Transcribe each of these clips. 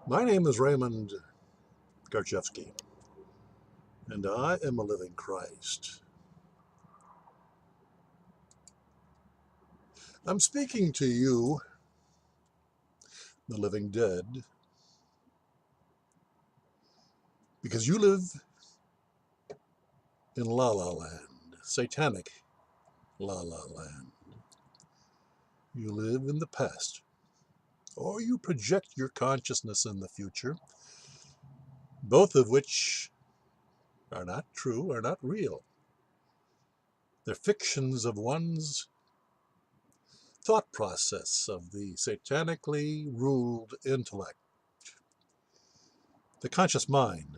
My name is Raymond Garchevsky, and I am a living Christ. I'm speaking to you, the living dead, because you live in La La Land, Satanic La La Land. You live in the past, or you project your consciousness in the future, both of which are not true, are not real. They're fictions of one's thought process of the satanically ruled intellect, the conscious mind.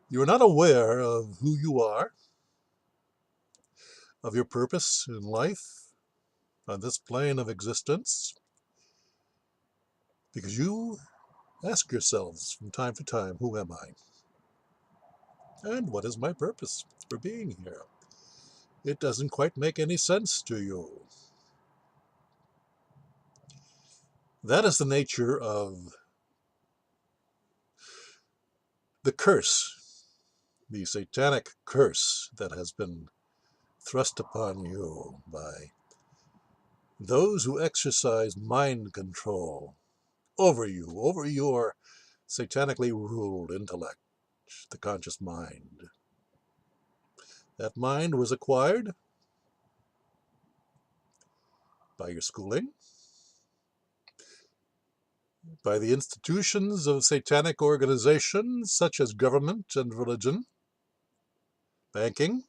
You are not aware of who you are, of your purpose in life on this plane of existence, because you ask yourselves from time to time, who am I? And what is my purpose for being here? It doesn't quite make any sense to you. That is the nature of the curse, the satanic curse that has been thrust upon you by those who exercise mind control over you, over your satanically ruled intellect, the conscious mind. That mind was acquired by your schooling, by the institutions of satanic organizations such as government and religion, banking,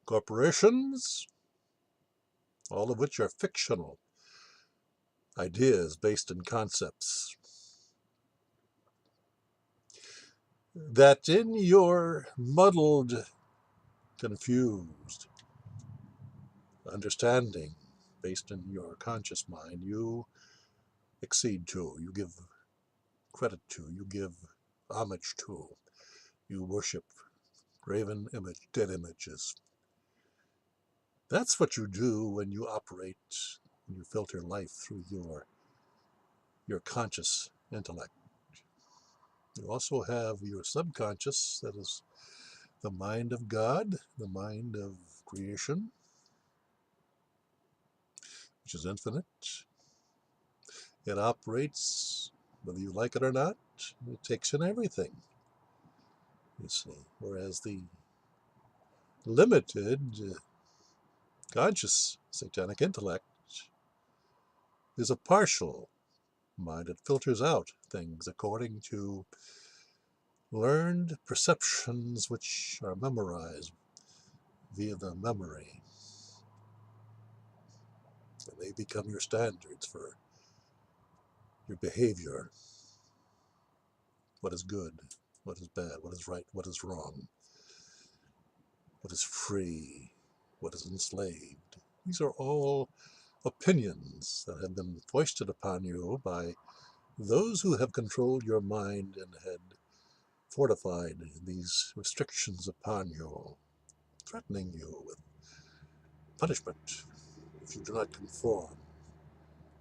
corporations, all of which are fictional ideas based in concepts. That in your muddled, confused understanding based in your conscious mind, you accede to, you give credit to, you give homage to, you worship graven image, dead images. That's what you do when you operate, when you filter life through your conscious intellect. You also have your subconscious, that is the mind of God, the mind of creation, which is infinite. It operates, whether you like it or not, it takes in everything, you see. Whereas the limited conscious satanic intellect is a partial mind. It filters out things according to learned perceptions which are memorized via the memory. And they become your standards for your behavior. What is good, what is bad, what is right, what is wrong, what is free, what is enslaved. These are all opinions that have been foisted upon you by those who have controlled your mind and had fortified these restrictions upon you, threatening you with punishment if you do not conform,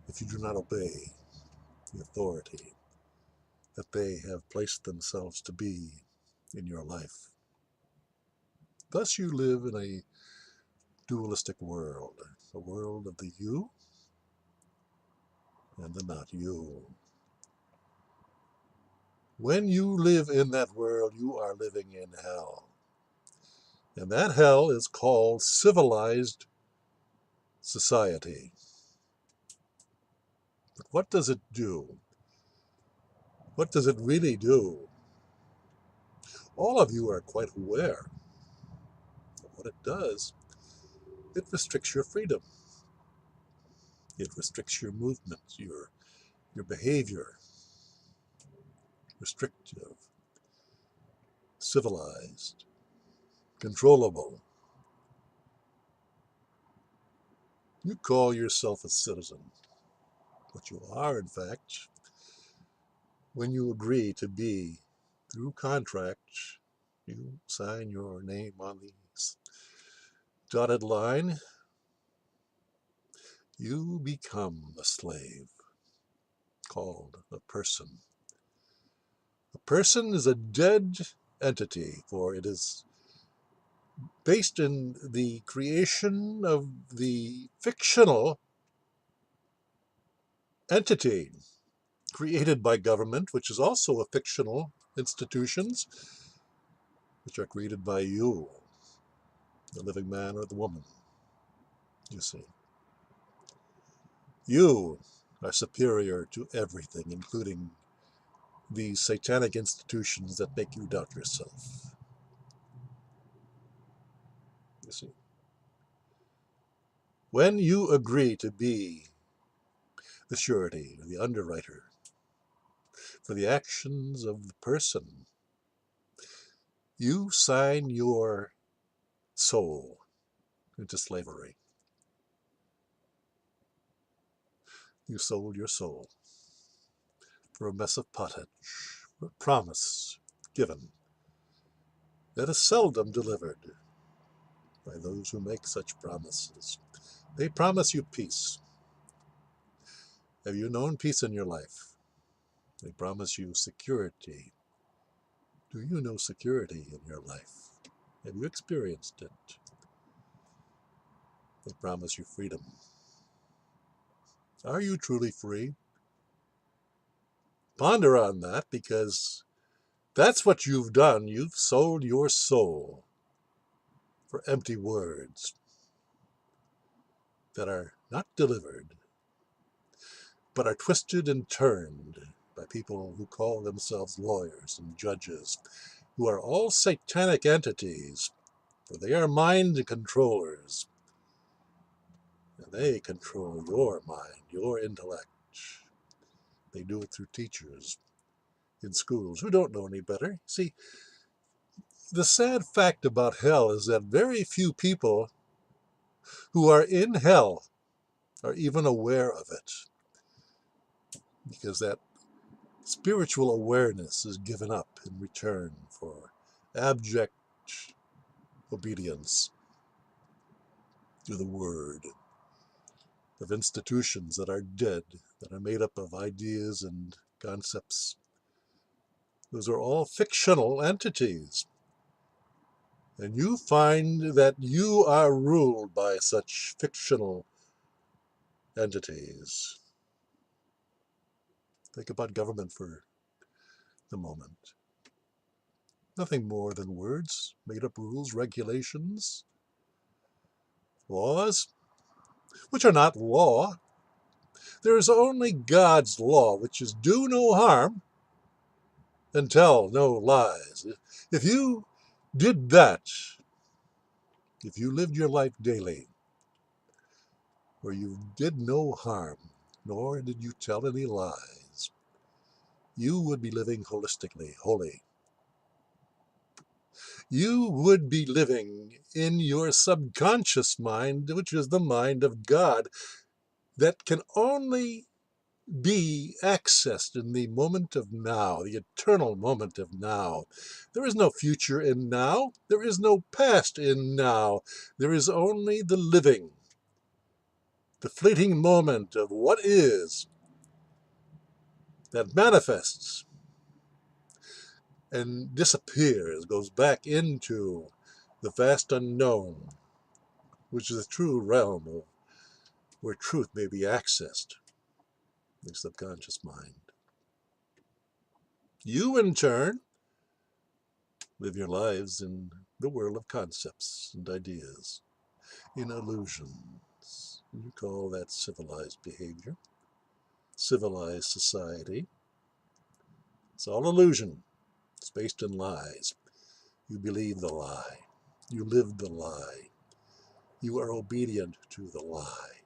if you do not obey the authority that they have placed themselves to be in your life. Thus you live in a dualistic world, a world of the you and the not you. When you live in that world, you are living in hell. And that hell is called civilized society. But what does it do? What does it really do? All of you are quite aware of what it does. It restricts your freedom. It restricts your movement, your behavior. Restrictive, civilized, controllable. You call yourself a citizen. What you are, in fact, when you agree to be, through contract, you sign your name on the dotted line, you become a slave called a person. A person is a dead entity, for it is based in the creation of the fictional entity created by government, which is also a fictional institutions, which are created by you, the living man or the woman, you see. You are superior to everything, including these satanic institutions that make you doubt yourself. You see. When you agree to be the surety, or the underwriter, for the actions of the person, you sign your soul into slavery. You sold your soul for a mess of pottage, for a promise given that is seldom delivered by those who make such promises. They promise you peace. Have you known peace in your life? They promise you security. Do you know security in your life? Have you experienced it? They promise you freedom. Are you truly free? Ponder on that, because that's what you've done. You've sold your soul for empty words that are not delivered, but are twisted and turned by people who call themselves lawyers and judges, who are all satanic entities, for they are mind controllers, and they control your mind, your intellect. They do it through teachers in schools who don't know any better. See, the sad fact about hell is that very few people who are in hell are even aware of it, because that spiritual awareness is given up in return for abject obedience to the word of institutions that are dead, that are made up of ideas and concepts. Those are all fictional entities. And you find that you are ruled by such fictional entities. Think about government for the moment. Nothing more than words, made up rules, regulations, laws, which are not law. There is only God's law, which is do no harm and tell no lies. If you did that, if you lived your life daily, where you did no harm, nor did you tell any lies, you would be living holistically, holy. You would be living in your subconscious mind, which is the mind of God, that can only be accessed in the moment of now, the eternal moment of now. There is no future in now. There is no past in now. There is only the living, the fleeting moment of what is, that manifests and disappears, goes back into the vast unknown, which is the true realm of where truth may be accessed, the subconscious mind. You, in turn, live your lives in the world of concepts and ideas, in illusions. You call that civilized behavior, civilized society. It's all illusion. It's based in lies. You believe the lie. You live the lie. You are obedient to the lie.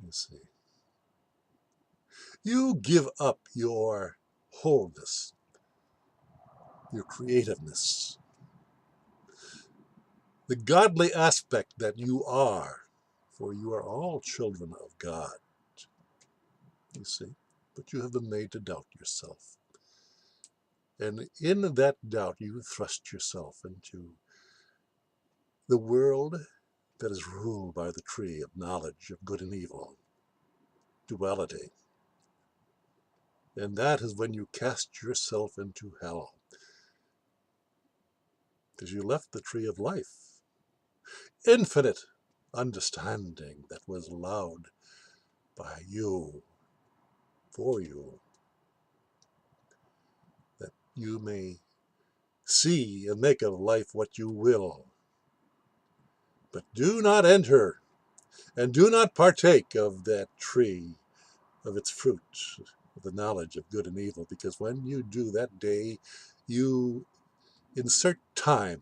You see. You give up your wholeness, your creativeness, the godly aspect that you are, for you are all children of God, you see. But you have been made to doubt yourself. And in that doubt, you thrust yourself into the world that is ruled by the tree of knowledge of good and evil, duality. And that is when you cast yourself into hell, because you left the tree of life, infinite understanding that was allowed by you, for you, that you may see and make of life what you will. But do not enter and do not partake of that tree, of its fruit, of the knowledge of good and evil, because when you do, that day you insert time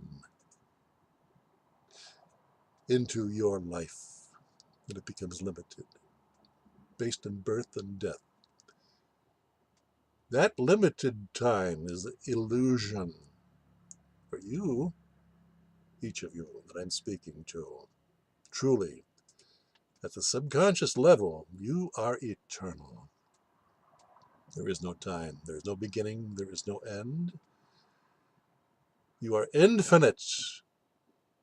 into your life, and it becomes limited, based on birth and death. That limited time is illusion for you, each of you that I'm speaking to. Truly, at the subconscious level, you are eternal. There is no time, there is no beginning, there is no end. You are infinite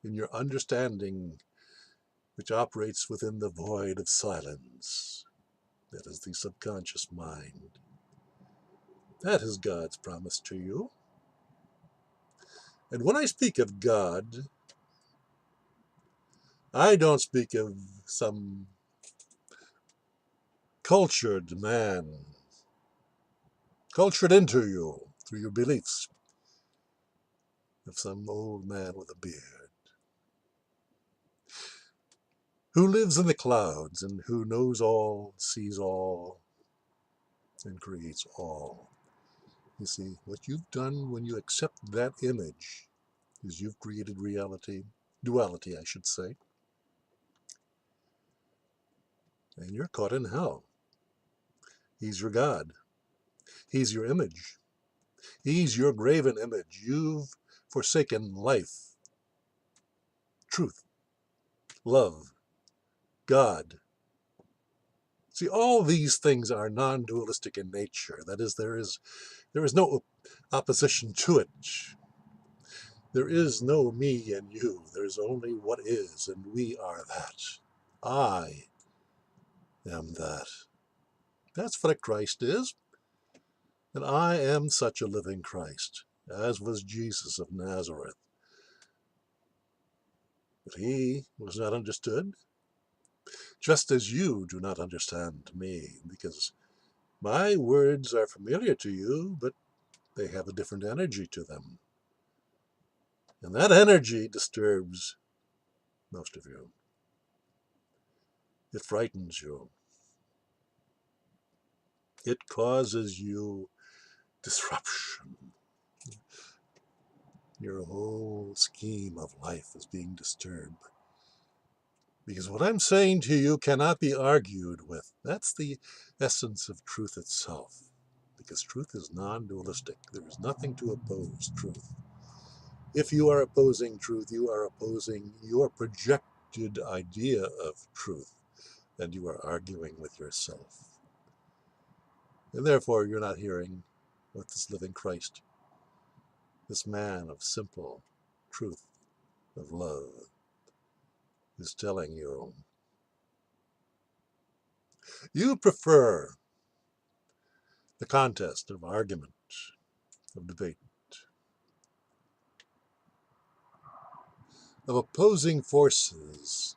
in your understanding, which operates within the void of silence. That is the subconscious mind. That is God's promise to you. And when I speak of God, I don't speak of some cultured man, cultured into you through your beliefs, of some old man with a beard, who lives in the clouds and who knows all, sees all, and creates all. You see, what you've done when you accept that image is you've created reality, duality, I should say, and you're caught in hell. He's your God. He's your image. He's your graven image. You've forsaken life, truth, love, God. See, all these things are non-dualistic in nature. That is, there is no opposition to it. There is no me and you. There's only what is, and we are that. I am that. That's what a Christ is. And I am such a living Christ, as was Jesus of Nazareth. But he was not understood, just as you do not understand me, because my words are familiar to you, but they have a different energy to them. And that energy disturbs most of you. It frightens you. It causes you disruption. Your whole scheme of life is being disturbed. Because what I'm saying to you cannot be argued with. That's the essence of truth itself. Because truth is non-dualistic. There is nothing to oppose truth. If you are opposing truth, you are opposing your projected idea of truth, and you are arguing with yourself. And therefore, you're not hearing what this living Christ, this man of simple truth, of love, is telling you. You prefer the contest of argument, of debate, of opposing forces,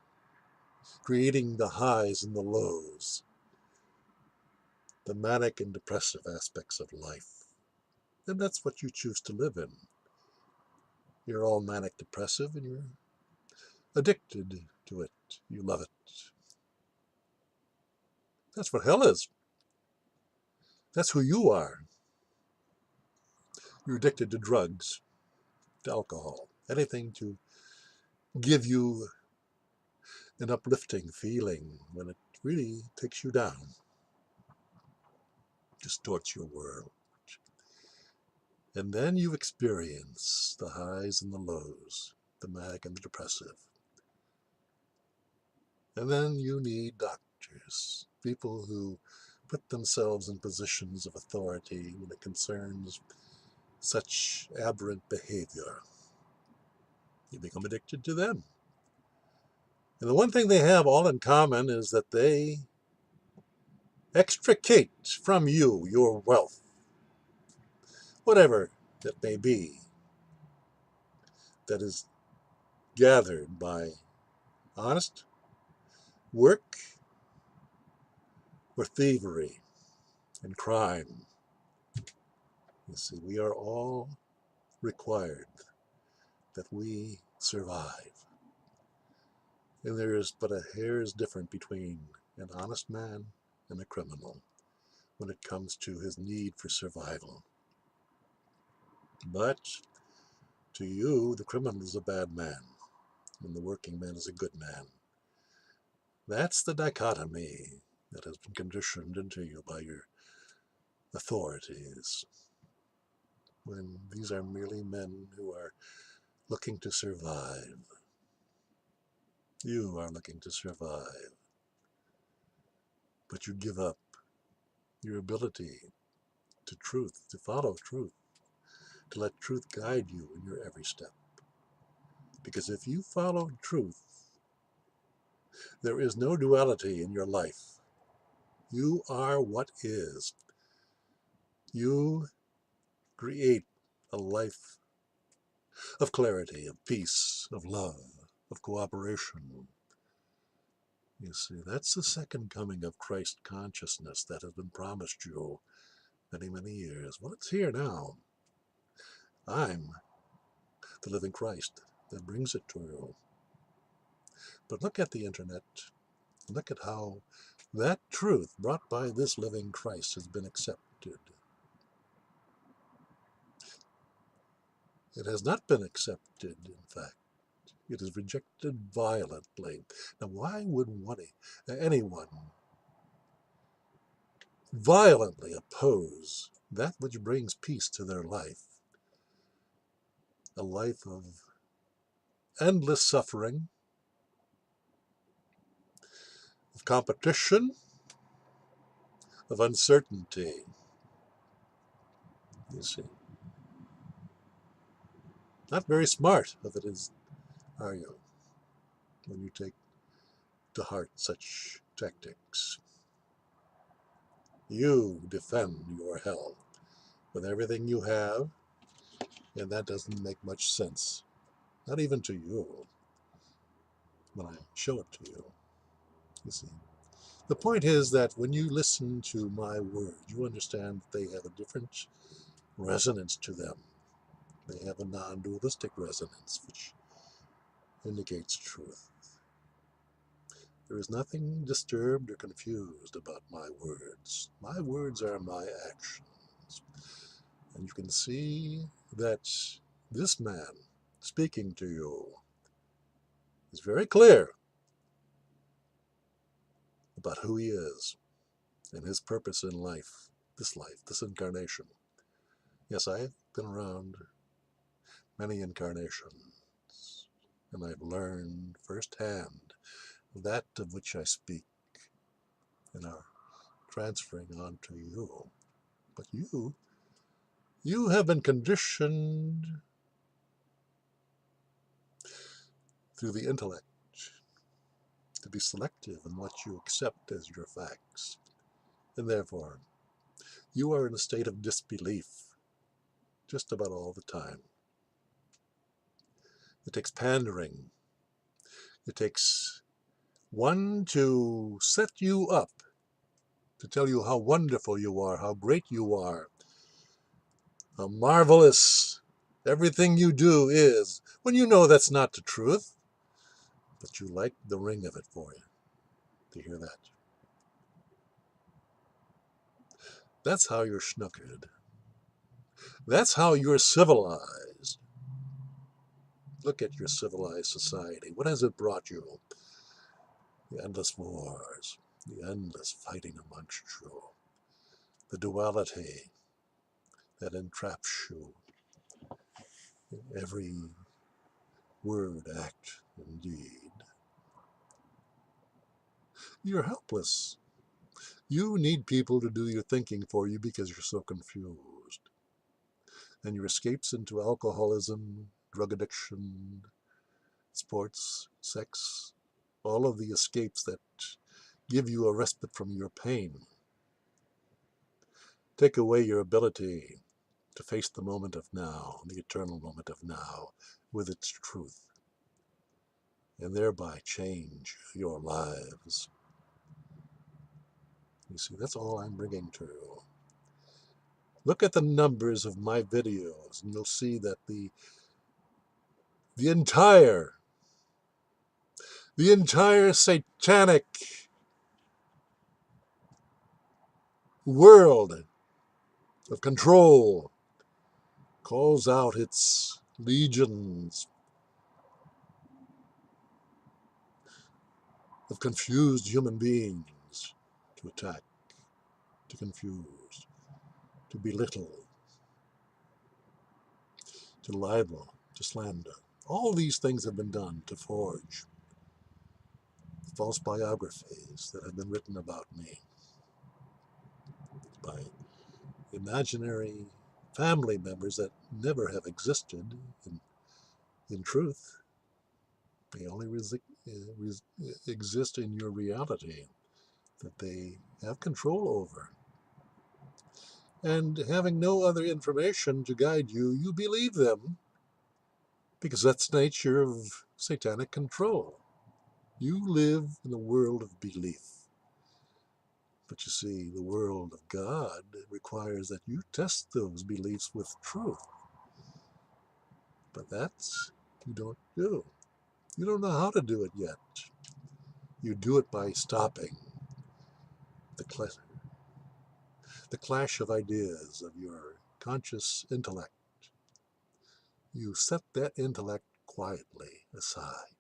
creating the highs and the lows, the manic and depressive aspects of life. And that's what you choose to live in. You're all manic depressive and you're addicted to it. You love it. That's what hell is. That's who you are. You're addicted to drugs, to alcohol, anything to give you an uplifting feeling when it really takes you down, distorts your world. And then you experience the highs and the lows, the manic and the depressive. And then you need doctors, people who put themselves in positions of authority when it concerns such aberrant behavior. You become addicted to them. And the one thing they have all in common is that they extricate from you your wealth, whatever it may be, that is gathered by honest work or thievery and crime. You see, we are all required that we survive. And there is but a hair's difference between an honest man and a criminal when it comes to his need for survival. But to you, the criminal is a bad man, and the working man is a good man. That's the dichotomy that has been conditioned into you by your authorities, when these are merely men who are looking to survive. You are looking to survive, but you give up your ability to truth, to follow truth, to let truth guide you in your every step. Because if you follow truth, there is no duality in your life. You are what is. You create a life of clarity, of peace, of love, of cooperation. You see, that's the second coming of Christ consciousness that has been promised you many, many years. Well, it's here now. I'm the living Christ that brings it to you. But look at the internet. Look at how that truth brought by this living Christ has been accepted. It has not been accepted, in fact. It is rejected violently. Now, why would anyone violently oppose that which brings peace to their life? A life of endless suffering, of competition, of uncertainty. You see. Not very smart of it is, are you, when you take to heart such tactics? You defend your hell with everything you have, and that doesn't make much sense. Not even to you when I show it to you. You see. The point is that when you listen to my words, you understand that they have a different resonance to them. They have a non-dualistic resonance, which indicates truth. There is nothing disturbed or confused about my words. My words are my actions. And you can see that this man speaking to you is very clear about who he is and his purpose in life, this incarnation. Yes, I've been around many incarnations, and I've learned firsthand that of which I speak and are transferring on to you. But you have been conditioned through the intellect to be selective in what you accept as your facts. And therefore, you are in a state of disbelief just about all the time. It takes pandering. It takes one to set you up, to tell you how wonderful you are, how great you are, how marvelous everything you do is, when you know that's not the truth, but you like the ring of it for you, to hear that. That's how you're snookered. That's how you're civilized. Look at your civilized society. What has it brought you? The endless wars, the endless fighting amongst you, the duality that entraps you in every word, act, and deed. You're helpless. You need people to do your thinking for you because you're so confused. And your escapes into alcoholism, drug addiction, sports, sex, all of the escapes that give you a respite from your pain, take away your ability to face the moment of now, the eternal moment of now, with its truth, and thereby change your lives. You see, that's all I'm bringing to you. Look at the numbers of my videos, and you'll see that the entire satanic world of control calls out its legions of confused human beings to attack, to confuse, to belittle, to libel, to slander. All these things have been done to forge false biographies that have been written about me by imaginary family members that never have existed in truth. They only exist in your reality that they have control over. And having no other information to guide you, you believe them because that's the nature of satanic control. You live in a world of belief. But you see, the world of God requires that you test those beliefs with truth. But that's you don't do. You don't know how to do it yet. You do it by stopping the clash of ideas of your conscious intellect. You set that intellect quietly aside.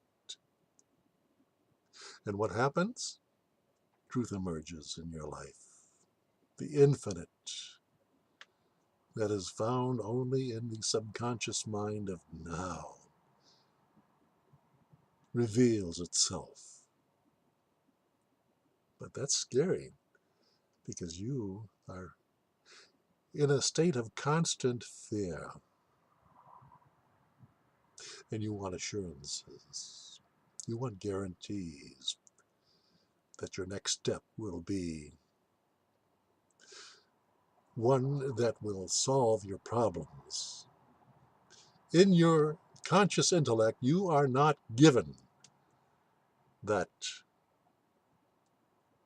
And what happens? Truth emerges in your life. The infinite that is found only in the subconscious mind of now reveals itself. But that's scary because you are in a state of constant fear and you want assurances. You want guarantees that your next step will be one that will solve your problems. In your conscious intellect, you are not given that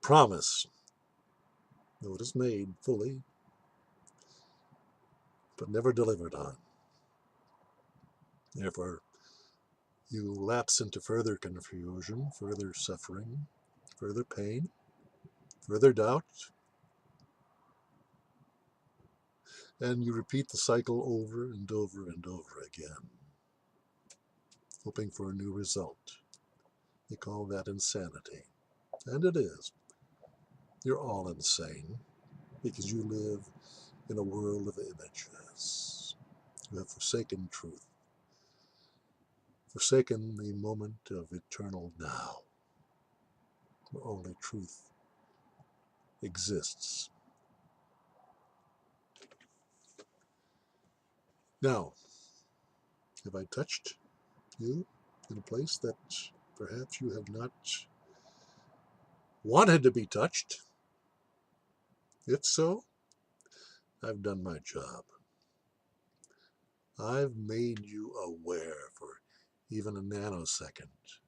promise, though it is made fully, but never delivered on. Therefore, you lapse into further confusion, further suffering, further pain, further doubt, and you repeat the cycle over and over and over again, hoping for a new result. They call that insanity. And it is. You're all insane because you live in a world of images. You have forsaken truth, forsaken the moment of eternal now, where only truth exists. Now, have I touched you in a place that perhaps you have not wanted to be touched? If so, I've done my job. I've made you aware for even a nanosecond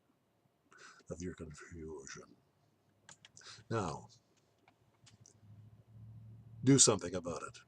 of your confusion. Now, do something about it.